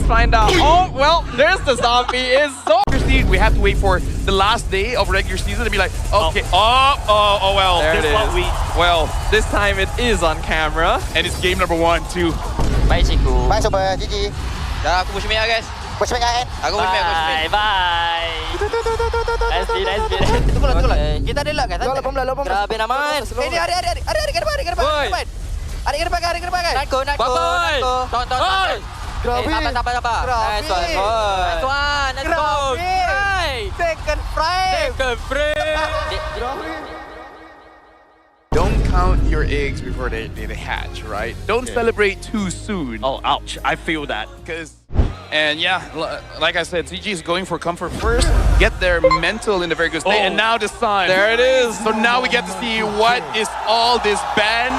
find out. Oh, well, there's the zombie. It's so... We have to wait for the last day of regular season to be like, okay, oh well. There this it is what is. we, well, This time it is on camera. and it's game number 1 too. Bye, Chiku. Bye, Soba. GG. Dah, aku push mid lah, guys. Push back kan? Aku push mid, aku push mid. Bye. Nice speed, nice speed. Tunggu lah. Kita ada lah, guys. Lo pom lah. Grabe naman. Ini, hari ke depan. Hari ke depan, guys. Natko. Bye-bye. Taunt. Grabe. Sabar. Grabe. Nice one. Let's go. Grabe. Second frame. Don't count your eggs before they hatch, right? Don't celebrate too soon. Oh, ouch. I feel that. And yeah, like I said, CG is going for comfort first, get their mental in a very good state, and now the sun. There it is. So now we get to see what is all this band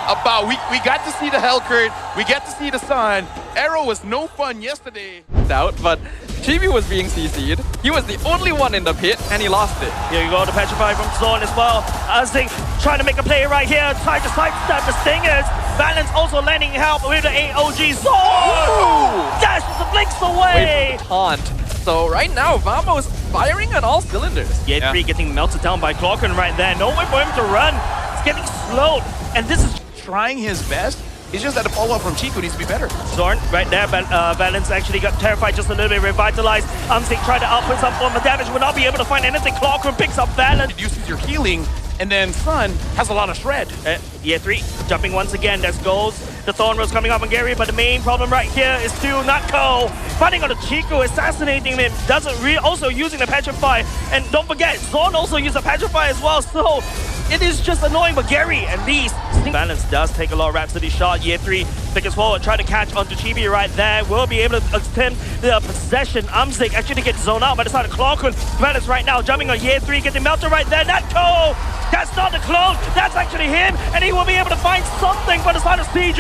about. We got to see the Hellcurt, we get to see the sun. Arrow was no fun yesterday. Doubt, but Chibi was being CC'd. He was the only one in the pit, and he lost it. Here you go, the Petrify from Zorn as well. Azing trying to make a play right here. Trying to sidestep the Stingers. Balance also lending help with the AOG. Zorn! Dashes the blinks away! Taunt. So right now, Vamos firing on all cylinders. Yeah, 3 getting melted down by Clocken right there. No way for him to run. It's getting slowed. And this is Trying his best. It's just that the follow-up from Chico needs to be better. Zorn right there. Balance actually got terrified just a little bit, revitalized. Umsing tried to output some form of damage, will not be able to find anything. Clockroom picks up Balance. Reduces your healing, and then Sun has a lot of shred. Yeah, 3 jumping once again. That goes the Thorn Rose coming up on Gary, but the main problem right here is still Natko fighting on the Chico, assassinating him. Also using the Petrify, and don't forget, Zorn also used the Petrify as well. So it is just annoying, but Gary at least. Balance does take a lot of Rhapsody shot. Year 3 figures forward, try to catch onto Chibi right there. Will be able to attempt the possession. Umzik actually gets zoned out by the side of Clockwood. Balance right now jumping on Year 3, getting melted right there. Natko! That's not the clone, that's actually him, and he will be able to find something for the side of CG.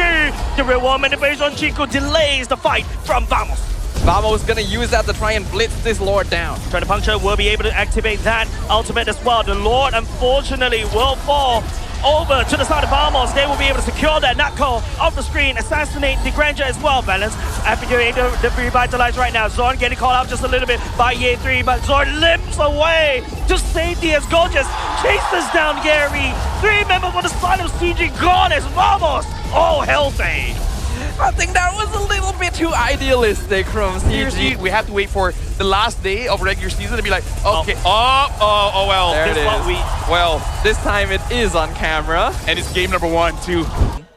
The real world manipulation on Chico delays the fight from Vamos. Vamos gonna use that to try and blitz this Lord down. Trying to puncture, will be able to activate that ultimate as well. The Lord, unfortunately, will fall over to the side of Vamos. They will be able to secure that Natko off the screen, assassinate the Granger as well. Balance after you're able to revitalize right now. Zorn getting called out just a little bit by Year 3, but Zorn limps away to safety as Gorgeous chases down Gary. 3 members on the side of CG gone as Vamos. Oh, healthy. I think that was a little bit too idealistic from Seriously, CG. we have to wait for the last day of regular season to be like, okay, oh well. There it this is. Well, This time it is on camera. and it's game number 1 too.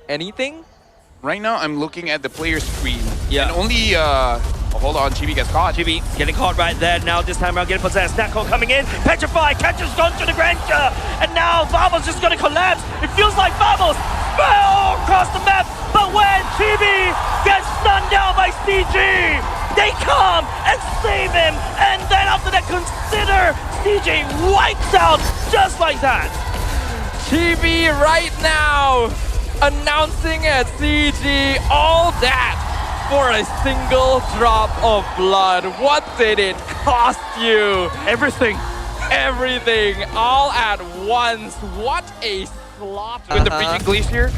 Anything? Right now, I'm looking at the player screen. Yeah. And only, hold on, Chibi gets caught. Chibi getting caught right there. Now this time around getting possessed. Natko coming in. Petrify catches gone to the Granger. And now Vamos is going to collapse. It feels like Vamos fell across the map. But when Chibi gets stunned down by CG, they come and save him. And then after that, consider CG wipes out just like that. TV right now announcing at CG all that for a single drop of blood. What did it cost you? Everything. Everything all at once. What a slaughter. With the Breaching Glacier,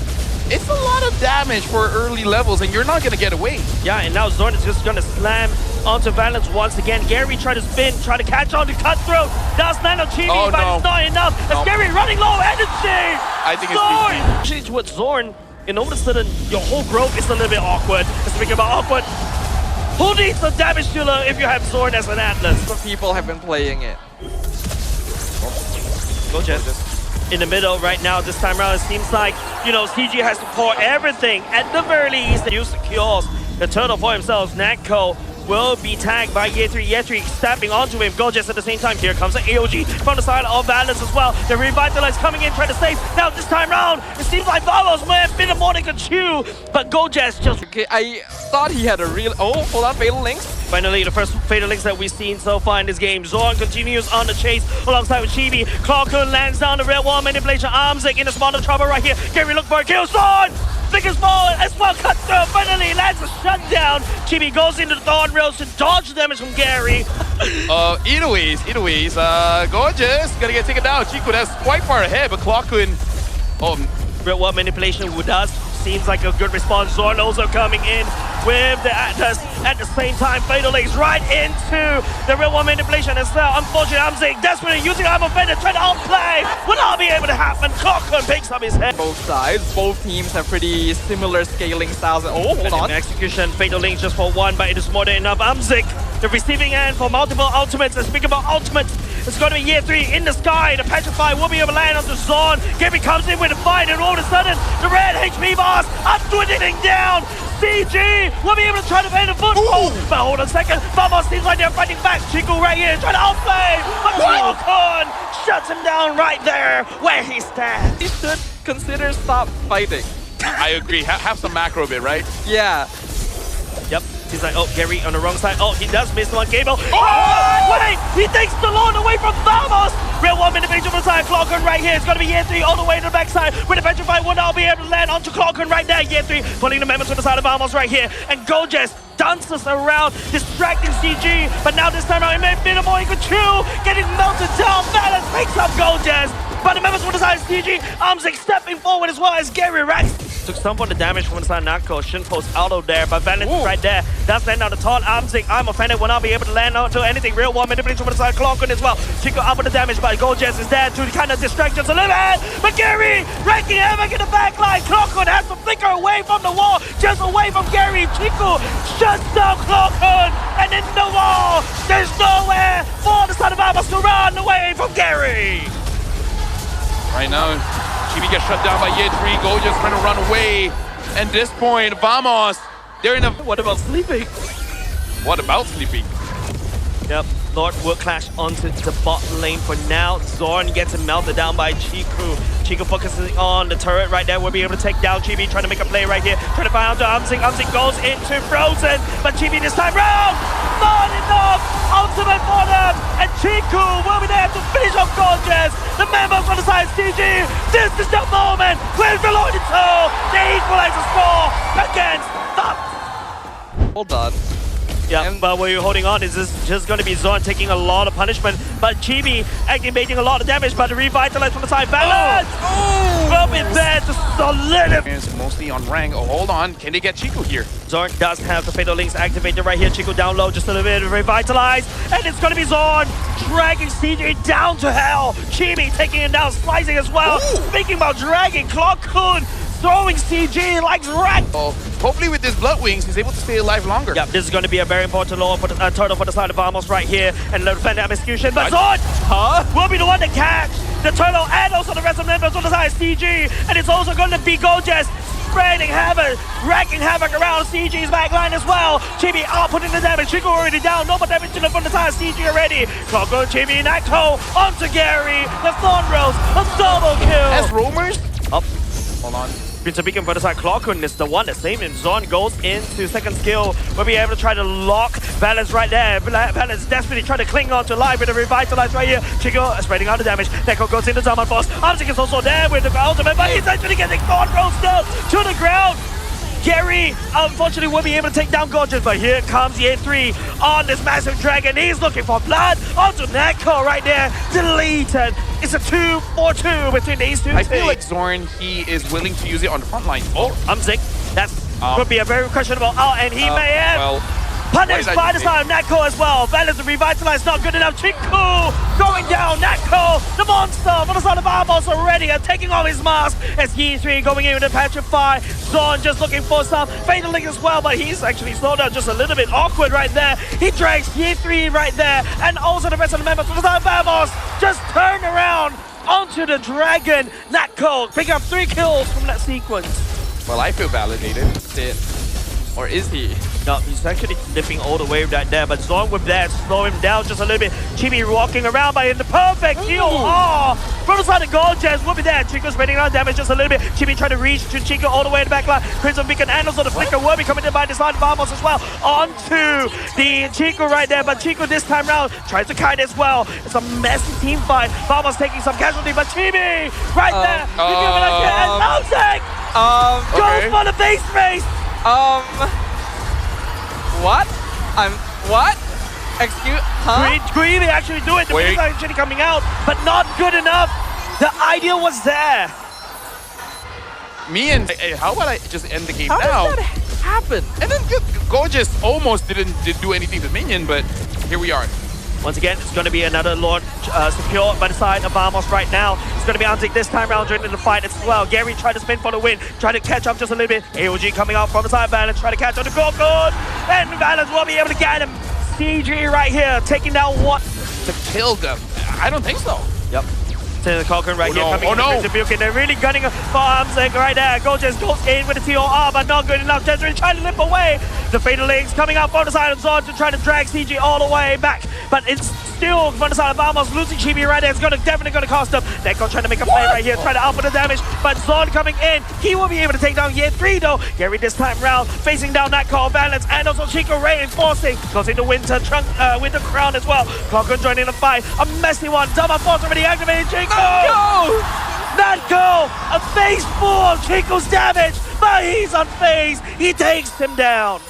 it's a lot of damage for early levels, and you're not going to get away. Yeah, and now Zorn is just going to slam onto Valence once again. Gary tried to spin, try to catch on to Cutthroat. That's Nano Chibi, but it's not enough. As Gary running low energy. I think it's Zorn! GG. Actually, towards Zorn, and all of a sudden, your whole growth is a little bit awkward. Speaking about awkward, who needs a damage dealer if you have Zorn as an Atlas? Some people have been playing it. Go Jess. In the middle right now, this time around, it seems like, CG has to pour everything at the very least. Use secures the turtle for himself. Natko will be tagged by Year 3. Year 3 stepping onto him. Gorgeous at the same time. Here comes the AOG from the side of Balance as well. The Revitalize coming in, trying to save. Now this time round, it seems like Vamos may have been a more than could chew, but Gorgeous just... Okay, I thought he had a real... Oh, hold on, Fatal Links. Finally, the first Fatal Links that we've seen so far in this game. Zorn continues on the chase alongside with Chibi. Clarkun lands down the red wall manipulation. Armzik in a spot of trouble right here. Gary look for a kill. Zorn! Figures forward as well. Cut through. Finally lands a shutdown. Chibi goes into the Thorn Rails to dodge the damage from Gary. Either ways, Gorgeous gonna get taken down. Chico, that's quite far ahead, but Clarkun, Red wall manipulation does seems like a good response. Zorn also coming in with the Atlas. At the same time, Fatal Links right into the real one manipulation as well. Unfortunately, Amzik desperately using Armor Fender, trying to outplay. Will not be able to happen. Cochran picks up his head. Both sides, both teams have pretty similar scaling styles. Oh, hold on. Execution, Fatal Links just for one, but it is more than enough. Amzik, the receiving end for multiple ultimates. And speaking about ultimates, it's going to be year 3 in the sky. The Petrify will be able to land on the Zorn. Gabby comes in with a fight, and all of a sudden, the red HP bars are dwindling down. CG will be able to try to pay the foothold. But hold on a second, Vamos seems like they're fighting back. Chico right here trying to outplay. But Cochran shuts him down right there where he stands. He should consider stop fighting. I agree. Have some macro bit, right? Yeah. Yep. He's like, oh, Gary on the wrong side. Oh, he does miss one. Gable. Oh! Wait! He takes the Lord away from Vamos! Real one individual from the side. Clockern right here. It's going to be year 3 all the way to the backside. With the Petrify will now be able to land onto Clockern right there. Year 3 pulling the members to the side of Vamos right here. And Gojes dances around, distracting CG. But now this time out, it may be more equal 2. Getting melted down. Balance picks up Gojes. But the members from the side of CG. Amzik stepping forward as well as Gary Rex. Took some for the damage from the side of Nako. Shouldn't post auto there, but Valence right there. Does land on the Taunt. Amzik, I'm offended, will not be able to land onto anything. Real one manipulation from the side of Clockern as well. Chico up with the damage, but Gojes is there to kind of distract just a little bit. But Gary wrecking havoc in the back line. Clockern has to flicker away from the wall, just away from Gary. Chico shuts down Clockern, and in the wall, there's nowhere for the side of Vamos to run away from Gary. Right now, Chibi gets shut down by Year 3. Go just trying to run away. And this point, Vamos, they're in a... What about sleeping? What about sleeping? Yep, Lord will clash onto the bot lane for now. Zorn gets melted down by Chiku. Chiku focusing on the turret right there. We'll be able to take down Chibi, trying to make a play right here. Trying to find out to Amzik. Amzik goes into Frozen, but Chibi this time round, not enough. Ultimate for them, and Chiku will be there to finish off Gorgeous. The members on the side, CG. This is the moment where Veloid and Toe, they equalize the score against them. Hold on. Yeah, but what you're holding on is this just going to be Zorn taking a lot of punishment, but Chibi activating a lot of damage, but the revitalize from the side. Balance! Will be there to solidify. It's mostly on rank. Oh, hold on. Can they get Chico here? Zorn does have the Fatal Links activated right here. Chico down low, just a little bit of revitalize, and it's going to be Zorn dragging CJ down to hell. Chibi taking it down, slicing as well. Speaking about dragging, Clockern throwing CG like rack. Oh, hopefully with his Blood Wings, he's able to stay alive longer. Yep, this is going to be a very important lore for the turtle for the side of Vamos right here, and the defender execution. But Zorn will be the one to catch the turtle and also the rest of the members on the side of CG, and it's also going to be Gojes spreading havoc, wrecking havoc around CG's backline as well. Chibi outputting the damage. Chico already down. No more damage from the side of CG already. Clockern, Chibi, Nakto onto Gary. The Thorn Rose, a double kill. As roamers? Up. Hold on. Prince of Beacon for the side. Clockern is the one that saved him. Zorn goes into second skill. We'll be able to try to lock Balance right there. Balance desperately trying to cling on to life with a revitalize right here. Chico spreading out the damage. Neko goes into Zaman Force. Amzik is also there with the ultimate, but he's actually getting Thorn Rose down to the ground. Gary, unfortunately, will be able to take down Gorgeous, but here comes Year 3 on this massive dragon. He's looking for blood onto Neko right there. Deleted. It's a 2-4-2 between these two I teams. feel like Zorn, he is willing to use it on the front line. Oh, Amzik, that would be a very questionable out, and he may have well, punished by the side of Nako as well. Balance to revitalize, not good enough. Chiku going down. Nako, the monster on the side of Vamos already, and taking off his mask as Year 3 going in with the Petrify. Zorn just looking for some Fatal Link as well, but he's actually slowed down just a little bit awkward right there. He drags Year 3 right there, and also the rest of the members on the side of Vamos just turn around onto the dragon. Nako picking up 3 kills from that sequence. well, I feel validated. Or is he? No, he's actually dipping all the way right there, but Zorn with that slow him down just a little bit. Chibi walking around by the perfect heal. Oh, from the side of Gorgeous will be there. Chico spreading out damage just a little bit. Chibi trying to reach to Chico all the way in the back line. Prince of Beacon and also the flicker will be coming in by the side of Vamos as well. Onto the Chico right there, but Chico this time round tries to kite as well. It's a messy team fight. Vamos taking some casualty, but Chibi right there. And goes for the base race. What? What? Excuse, huh? Greedy actually do it. The Wait. is actually coming out, but not good enough. The idea was there. Me and... Hey, how about I just end the game How now? does that happened? And then Gorgeous almost didn't do anything to Minion, but here we are. Once again, it's going to be another launch secured by the side of Vamos right now. It's going to be Antic this time around during the fight as well. Gary tried to spin for the win, trying to catch up just a little bit. AOG coming out from the side, Valence trying to catch on the Gorgon. And Valence will be able to get him. CG right here, taking down one. To kill them? I don't think so. Yep. The Cochran right here coming no. in the Bukin. They're really gunning for Armsec right there. Gorgeous goes in with the TOR, but not good enough. Just really trying to limp away. The Fatal Links coming up on the side of Zon to try to drag CG all the way back. But it's still from the side of Vamos. Losing Chibi right there. It's definitely going to cost them. Neko trying to make a play right here, trying to output the damage. But Zon coming in. He will be able to take down Year 3 though. Gary this time round facing down that call Valence and also Chico reinforcing. Goes into Winter Crown as well. Cochran joining the fight. A messy one. Double force already activated. Chico! Go! That goal! A phase 4 of Chico's damage, but he's unfazed. He takes him down.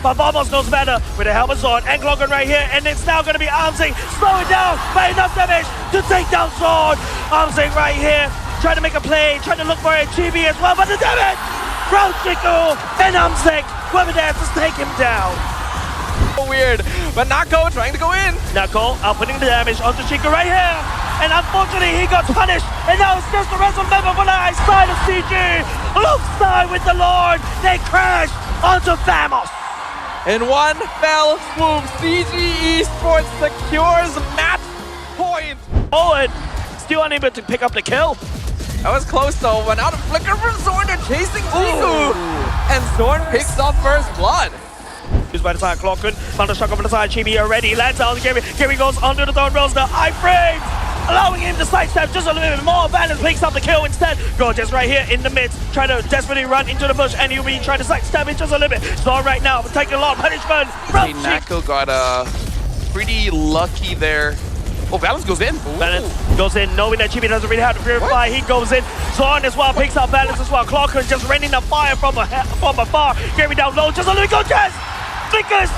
But Vamos knows better with the helmet Zon and Gloggen right here, and it's now going to be Armsing slowing down by enough damage to take down Zon. Armsing right here, trying to make a play, trying to look for a Chibi as well, but the damage from Chico and Armsing, whoever there to take him down. Weird, but Nako trying to go in. Nako outputting the damage onto Chico right here. And unfortunately, he got punished. And now it's just the rest of member for the side of CG. Alongside with the Lord, they crash onto Vamos. In one fell swoop, CG Esports secures match point. Owen still unable to pick up the kill. That was close though, but now the flicker from Zorn, they're chasing Chiku. And Zorn picks up first blood. Used by the side, Clockwood, found a shock over the side, Chibi already lands out on Gary. Gary goes under the Thorn Rolls, the iframes, allowing him to sidestep just a little bit more. Valence picks up the kill instead. Gorgeous right here in the midst, trying to desperately run into the bush, and he'll be trying to sidestep it just a little bit. Zorn right now, taking a lot of punishment from Nako got pretty lucky there. Oh, Valence goes in. Valence goes in, knowing that Chibi doesn't really have to purify. He goes in. Zorn as well picks up Valence as well. Clockwood just raining the fire from afar. Gary down low, just a little bit. Gorgeous! Flickers!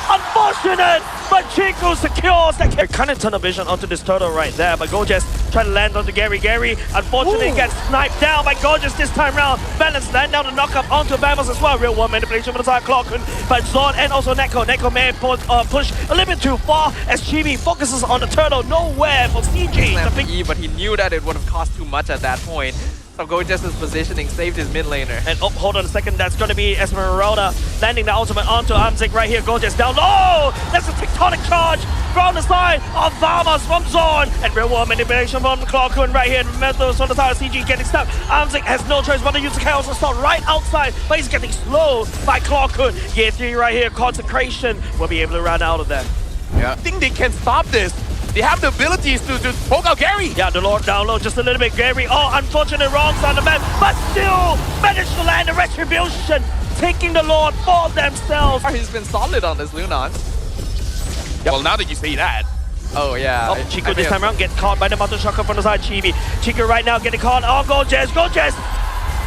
Unfortunate! But Chico secures the kill. Kind of tunnel vision onto this turtle right there, but Gorgeous trying to land onto Gary. Gary unfortunately gets sniped down by Gorgeous this time round. Valence land down the knockup onto Vamos as well. Real one manipulation from the side Clockwood, but Zon and also Neko. Neko may push a little bit too far as Chibi focuses on the turtle. Nowhere for CG. But he knew that it would have cost too much at that point. So Gorgeous' positioning saved his mid laner. And oh, hold on a second, that's going to be Esmeralda landing the ultimate onto Armsec right here. Gorgeous down low! That's a tectonic charge from the side of Vamos from Zorn. And real world manipulation from Clockwood right here. Metals on the side of CG getting stuck. Armsec has no choice but to use the Chaos Assault right outside, but he's getting slowed by Clockwood. Year 3 right here, Consecration will be able to run out of that. Yeah. I think they can stop this. They have the abilities to poke out Gary. Yeah, the Lord down low just a little bit. Gary, oh, unfortunate wrongs on the map, but still managed to land the Retribution, taking the Lord for themselves. He's been solid on this Lunon. Yep. Well, now that you say that. Oh, yeah. Oh, Chico this time around get caught by the Mountain Shocker from the side. Chibi. Chico right now getting caught. Oh, Gorgeous.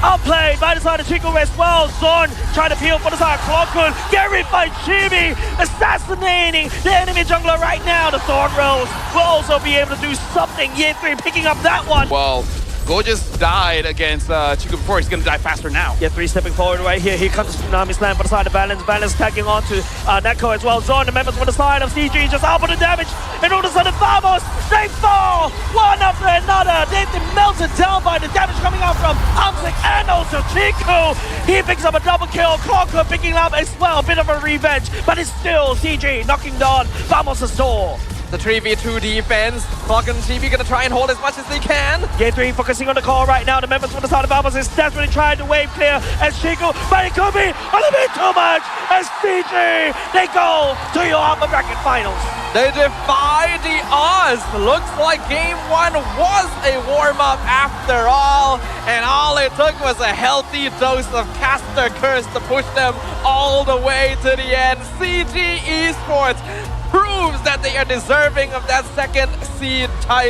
Outplayed by the side of Chico as well. Zorn trying to peel for the side of Clockwood. Gary by Chibi, assassinating the enemy jungler right now. The Thorn Rose will also be able to do something. Year 3 picking up that one. Well, Gorgeous died against Chico before. He's going to die faster now. Yeah, 3 stepping forward right here. Here comes Tsunami Slam for the side of Valence. Valence tagging on to Neko as well. Zorn, the members for the side of CG, just out for the damage. And all of a sudden, Vamos, they fall one after another. They've been melted down by the damage coming out from Armsec and also Chico. He picks up a double kill. Clockwood picking up as well. A bit of a revenge, but it's still CG knocking down Vamos' door. The 3v2 defense. Clock and Chibi gonna try and hold as much as they can. Game 3 focusing on the call right now. The members from the side of Vamos is desperately trying to wave clear as Chico, but it could be a little bit too much as CG. They go to your upper bracket finals. They defy the odds. Looks like game 1 was a warm-up after all, and all it took was a healthy dose of Caster Curse to push them all the way to the end. CG Esports proves that they are deserving of that second seed title.